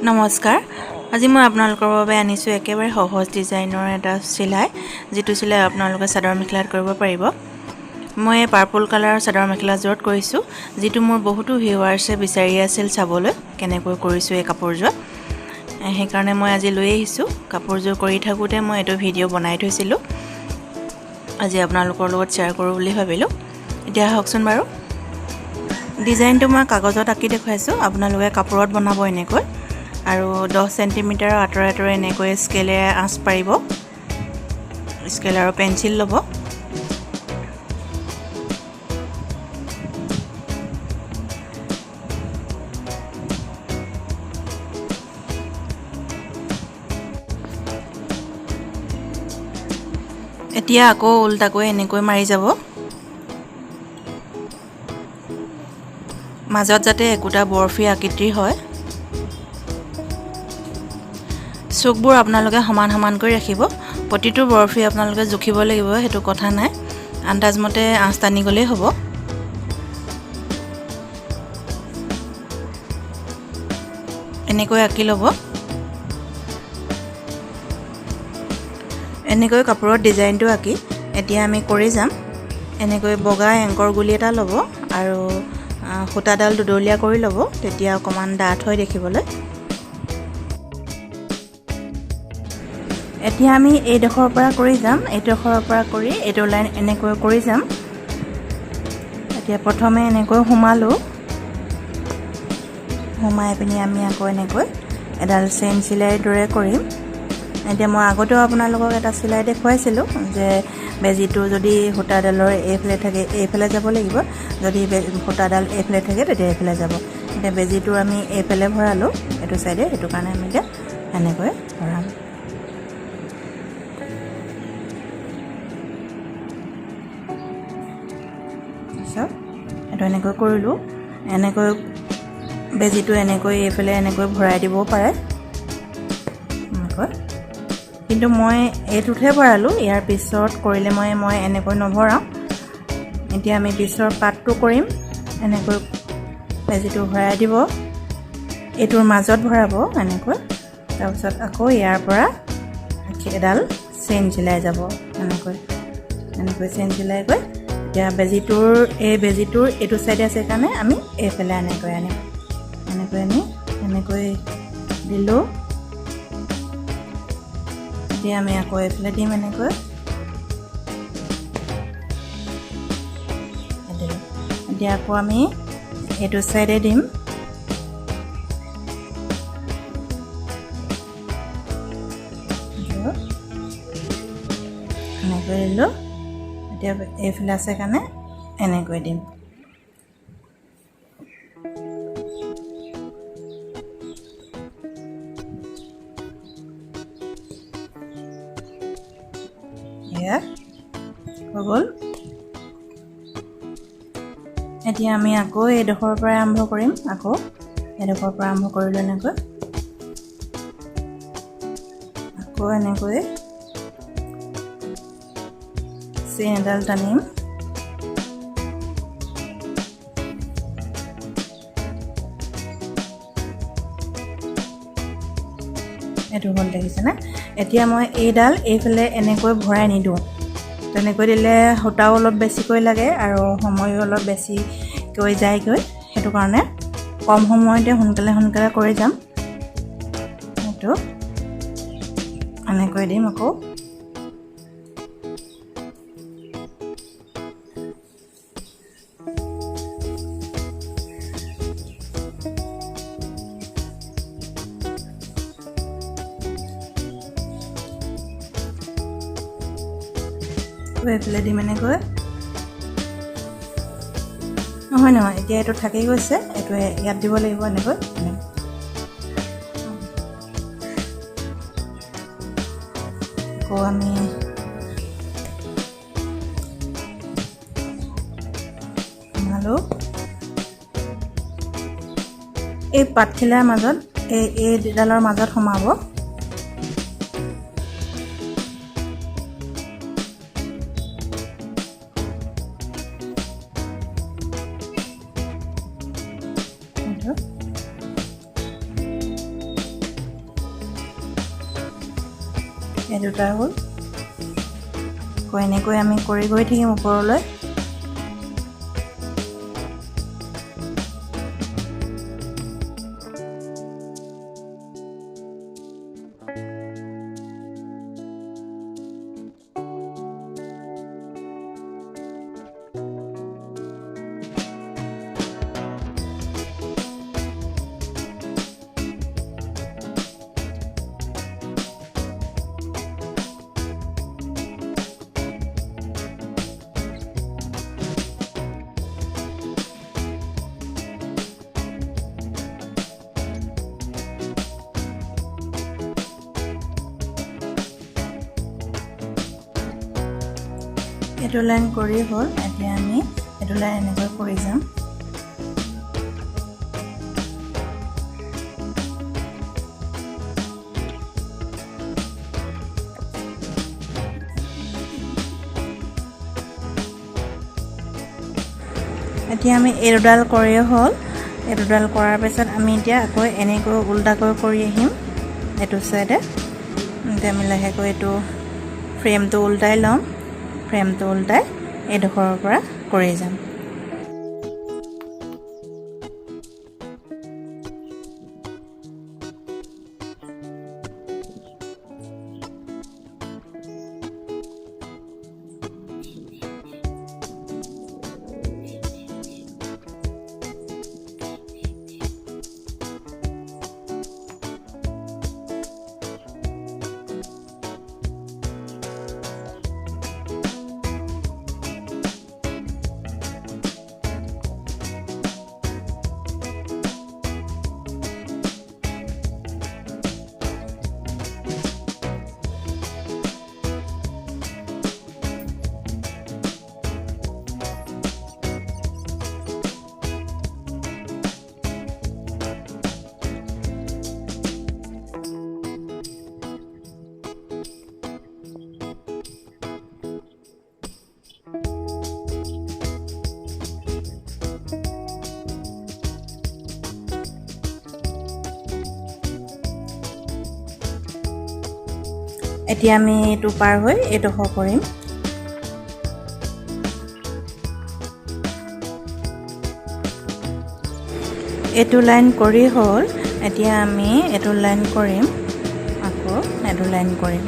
নমস্কাৰ আজি মই আপোনালোকৰ বাবে আনিছো একেবাৰে সহজ ডিজাইনৰ এটা চিলাই যেটো চিলাই আপোনালোকে চাদৰ মেখেলাত কৰিব পাৰিব মই পাৰ্পল কালাৰ চাদৰ মেখেলা জোৰত কৰিছো যেটো মোৰ বহুতো ভিউৱাৰ্ছে বিচাৰি আছিল চাবলৈ কেনেকৈ কৰিছো এই কাপোৰজোৰ সেই কাৰণে মই আজি লৈ আহিছো কাপোৰজোৰ কৰি থাকোতে মই এটো ভিডিও বনাই থৈছিলো আজি আপোনালোকৰ লগত শেয়াৰ কৰো বুলি ভাবিলো এতিয়া হকচোন বাৰু ডিজাইনটো মই কাগজত আঁকি দেখুৱাইছো আপোনালোকে কাপোৰত বনাব এনেকৈ আৰু 10 সেন্টিমিটাৰ আঁতৰে এনেকৈ স্কেলে আঁচ পাৰিব স্কেল আৰু পেন্সিল ল'ব এতিয়া আকৌ উল্টাকৈ এনেকৈ মাৰি যাব মাজত যাতে একোটা বৰফি আকৃতিৰ হয় চুকবোৰ আপোনালোকে সমান সমান কৰি ৰাখিব প্ৰতিটো বৰফি আপোনালোকে জুখিব লাগিব হেতু কথা নাই আন্দাজ মতে আঁচ টানি গলেই হ'ব এনেকৈ আঁকি ল'ব এনেকৈ কাপোৰৰ ডিজাইনটো আঁকি এতিয়া আমি কৰি যাম এনেকৈ বগা এংকৰ গুলি এটা ল'ব আৰু খুটাডাল দুডলীয়া কৰি ল'ব তেতিয়া অকমান ডাঠ হৈ দেখিবলৈ এতিয়া আমি এই ডখৰৰ পৰা কৰি যাম এই ডখৰৰ পৰা কৰি এটো লাইন এনেকৈ কৰি যাম এতিয়া প্ৰথমে এনেকৈ হুমালো হুমাই পিনি আমি আকৌ এনেকৈ এডাল চেইন চিলাই দৰে কৰিম এতিয়া মই আগতেও আপোনালোকক এটা চিলাই দেখুৱাইছিলো যে বেজিটো যদি হুটাডালৰ এইফালে থাকে এইফালে যাব লাগিব যদি হুটাডাল এইফালে থাকে তেতিয়া এইফালে যাব এতিয়া বেজিটো আমি এইফালে ভৰালো এটো সাইডে হেতু কাৰণে আমি এতিয়া এনেকৈ ভৰাম এটো এনেকৈ কৰিলো এনেকৈ বেজিটো এনেকৈ এইফালে এনেকৈ ভৰাই দিব পাৰে কিন্তু মই এইটোহে ভৰালো ইয়াৰ পিছত কৰিলে মই এনেকৈ নভৰাম এতিয়া আমি পিছৰ পাটটো কৰিম এনেকৈ বেজিটো ভৰাই দিব এটোৰ মাজত ভৰাব এনেকৈ তাৰ পিছত আকৌ ইয়াৰ পৰা এডাল চেইন চিলাই যাব এনেকৈ চেইন চিলাই গৈ এতিয়া বেজিটোৰ এটো সাইডে আছে কাৰণে আমি এইফালে এনেকৈ আনিম এনেকৈ দিলো এতিয়া আমি আকৌ এইফালে দিম এনেকৈ এতিয়া আকৌ আমি এটো সাইডে দিম এনেকৈ দিলো এতিয়া এইফালে আছে কাৰণে এনেকৈ দিম ইয়া হৈ গ'ল এতিয়া আমি আকৌ এই ডখৰৰ পৰা আৰম্ভ কৰিম আকৌ এই ডখৰৰ পৰা আৰম্ভ কৰিলো এনেকৈ আকৌ এনেকৈ চেইন এডাল টানিম এটো হল দেখিছে না এতিয়া মই এইডাল এইফালে এনেকৈ ভৰাই নিদো তেনেকৈ দিলে হটাও অলপ বেছিকৈ লাগে আৰু সময়ও অলপ বেছি কৈ যায় গৈ হেতু কাৰণে কম সময়তে সোনকালে কৰি যাম এটো এনেকৈ দিম আকৌ এইফালে দিম এনেকৈ নহয় এতিয়া এটো থাকি গৈছে এটো ইয়াত দিব লাগিব এনেকৈ আকৌ আমি এই পাতখিলাৰ মাজত এই ডালৰ মাজত সোমাব এই দুটা হ'ল এনেকৈ আমি কৰি গৈ থাকিম ওপৰলৈ এইটো লাইন কৰি হ'ল এতিয়া আমি এইটো লাইন এনেকৈ কৰি যাম এতিয়া আমি এই দুডাল কৰি হ'ল এই দুডাল কৰাৰ পিছত আমি এতিয়া আকৌ এনেকৈ উল্টাকৈ কৰি আহিম এইটো সাইডে এতিয়া আমি লাহেকৈ এইটো ফ্ৰেমটো উল্টাই লম ফ্ৰেমটো উল্টাই এই ডখৰৰ পৰা কৰি যাম এতিয়া আমি এইটো পাৰ হৈ এইডোখৰ কৰিম এইটো লাইন কৰি হ'ল এতিয়া আমি এইটো লাইন কৰিম আকৌ এইটো লাইন কৰিম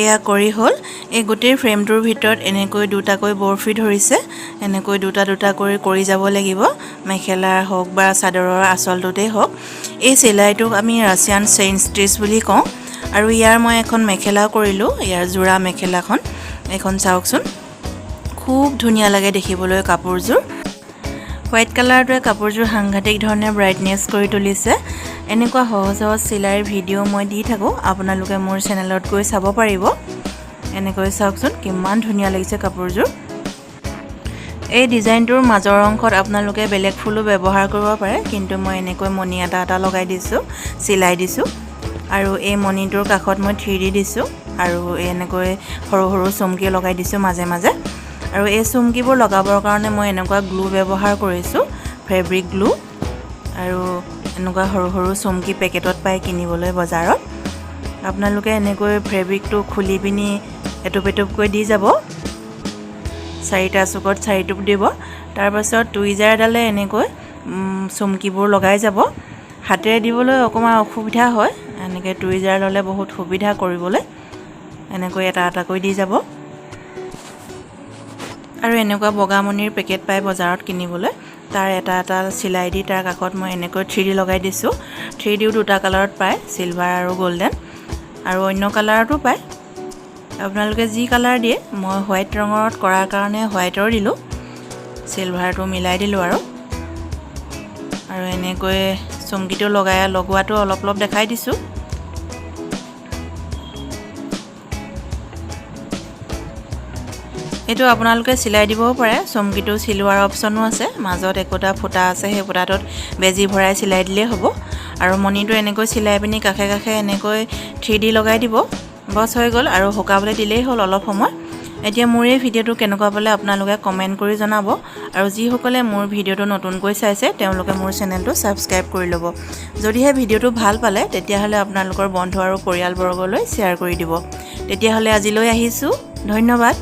এয়া কৰি হ'ল এই গোটেই ফ্ৰেমটোৰ ভিতৰত এনেকৈ দুটাকৈ বৰফি ধৰিছে এনেকৈ দুটা দুটা কৰি যাব লাগিব মেখেলাৰ হওক বা চাদৰৰ আঁচলটোতেই হওক এই চিলাইটোক আমি ৰাছিয়ান চেইন ষ্টিচ বুলি কওঁ আৰু ইয়াৰ মই এখন মেখেলা কৰিলোঁ ইয়াৰ জোৰা মেখেলাখন এখন চাওকচোন খুব ধুনীয়া লাগে দেখিবলৈ কাপোৰযোৰ হোৱাইট কালাৰটোৱে কাপোৰযোৰ সাংঘাতিক ধৰণে ব্ৰাইটনেছ কৰি তুলিছে এনেকুৱা সহজ সহজ চিলাইৰ ভিডিঅ' মই দি থাকোঁ আপোনালোকে মোৰ চেনেলত গৈ চাব পাৰিব এনেকৈ চাওকচোন কিমান ধুনীয়া লাগিছে কাপোৰযোৰ এই ডিজাইনটোৰ মাজৰ অংশত আপোনালোকে বেলেগ ফুলো ব্যৱহাৰ কৰিব পাৰে কিন্তু মই এনেকৈ মণি এটা লগাই দিছোঁ চিলাই দিছোঁ আৰু এই মণিটোৰ কাষত মই 3D দিছোঁ আৰু এনেকৈ সৰু সৰু চুমকি লগাই দিছোঁ মাজে মাজে আৰু এই চুমকিবোৰ লগাবৰ কাৰণে মই এনেকুৱা গ্লু ব্যৱহাৰ কৰিছোঁ ফেব্ৰিক গ্লু আৰু এনেকুৱা সৰু সৰু চুমকি পেকেটত পাই কিনিবলৈ বজাৰত আপোনালোকে এনেকৈ ফেব্ৰিকটো খুলি পিনি এটুপ-এটুপকৈ দি যাব চাৰিটা চুকত চাৰিটুপ দিব তাৰ পাছত টুইজাৰ এডালে এনেকৈ চুমকিবোৰ লগাই যাব হাতেৰে দিবলৈ অকমান অসুবিধা হয় এনেকৈ টুইজাৰ ললে বহুত সুবিধা কৰিবলৈ এনেকৈ এটা এটাকৈ দি যাব আৰু এনেকুৱা বগামণিৰ পেকেট পাই বজাৰত কিনিবলৈ তাৰ এটা এটা চিলাই দি তাৰ কাষত মই এনেকৈ 3D লগাই দিছোঁ 3Dও দুটা কালাৰত পায় সিলভাৰ আৰু গোল্ডেন আৰু অন্য কালাৰতো পায় আপোনালোকে যি কালাৰ দিয়ে মই হোৱাইট ৰঙত কৰাৰ কাৰণে হোৱাইটৰ দিলোঁ সিলভাৰটো মিলাই দিলোঁ আৰু এনেকৈ চুমকিটো লগোৱাটো অলপ অলপ দেখাই দিছোঁ। এইটো আপোনালোকে চিলাই দিবও পাৰে। চুমকিটো চিলোৱাৰ অপচনো আছে, মাজত একোটা ফুটা আছে, সেই ফুটাটোত বেজি ভৰাই চিলাই দিলেই হ'ব। আৰু মণিটো এনেকৈ চিলাই পিনি কাষে কাষে এনেকৈ 3D লগাই দিব। বছ হৈ গ'ল আৰু শুকাবলৈ দিলেই হ'ল অলপ সময়। এতিয়া মোৰ এই ভিডিঅ'টো কেনেকুৱা পালে আপোনালোকে কমেণ্ট কৰি জনাব। আৰু যিসকলে মোৰ ভিডিঅ'টো নতুনকৈ চাইছে তেওঁলোকে মোৰ চেনেলটো ছাবস্ক্ৰাইব কৰি ল'ব। যদিহে ভিডিঅ'টো ভাল পালে তেতিয়াহ'লে আপোনালোকৰ বন্ধু আৰু পৰিয়ালবৰ্গলৈ শ্বেয়াৰ কৰি দিব। তেতিয়াহ'লে আজিলৈ আহিছোঁ, ধন্যবাদ।